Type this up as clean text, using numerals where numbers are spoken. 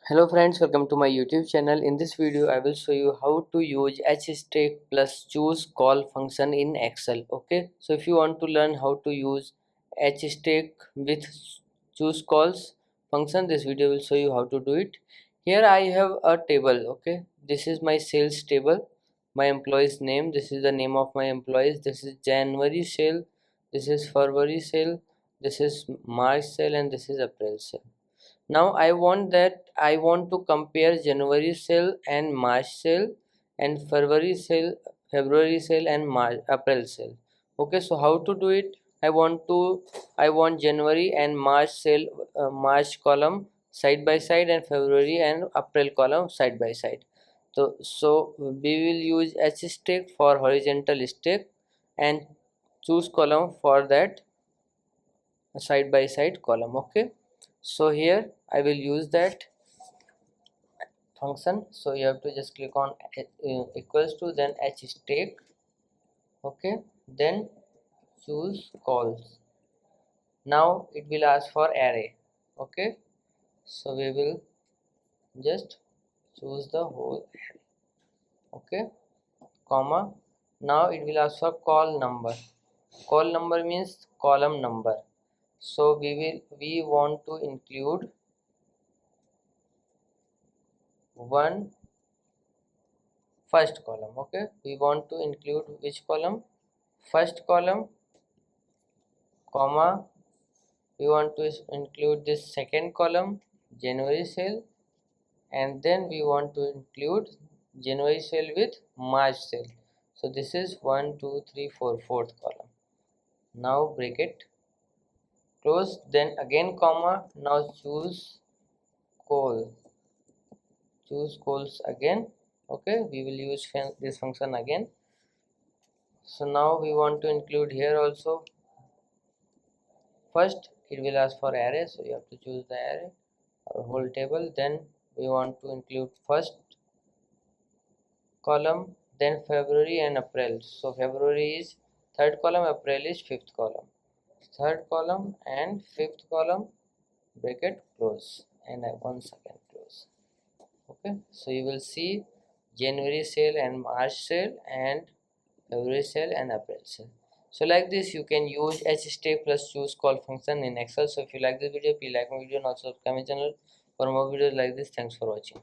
Hello friends, welcome to my YouTube channel. In this video I will show you how to use HSTAC plus choose call function in Excel. Okay, so if you want to learn how to use HSTAC with choose calls function, this video will show you how to do it. Here I have a table. Okay, this is my sales table, my employees name, this is the name of my employees, this is January sale, this is February sale, this is March sale, and this is April sale. Now I want to compare January sale and March sale and February sale and April sale. Okay, so how to do it? I want January and March sale, March column side by side, and February and April column side by side. So we will use H stack for horizontal stack and choose column for that side by side column. Okay, so here I will use that function. So you have to just click on equals to, then H stack. Okay, then choose calls. Now it will ask for array. Okay, so we will just choose the whole array. Okay, comma. Now it will ask for call number. Call number means column number. So we want to include one first column. Okay, we want to include which column? First column, comma, we want to include this second column, January sale, and then we want to include January sale with March sale. So this is 1 2 3 4 fourth column. Now bracket close, then again comma. Now choose calls again. Okay, we will use this function again. So now we want to include here also. First it will ask for array, so you have to choose the array or whole table. Then we want to include first column, then February and April. So February is third column, April is fifth column. Third column and fifth column, bracket close, and I once again close. Okay, so you will see January sale and March sale and February sale and April sale. So like this you can use HSTAC plus choose call function in Excel. So if you like this video, please like my video and also subscribe my channel for more videos like this. Thanks for watching.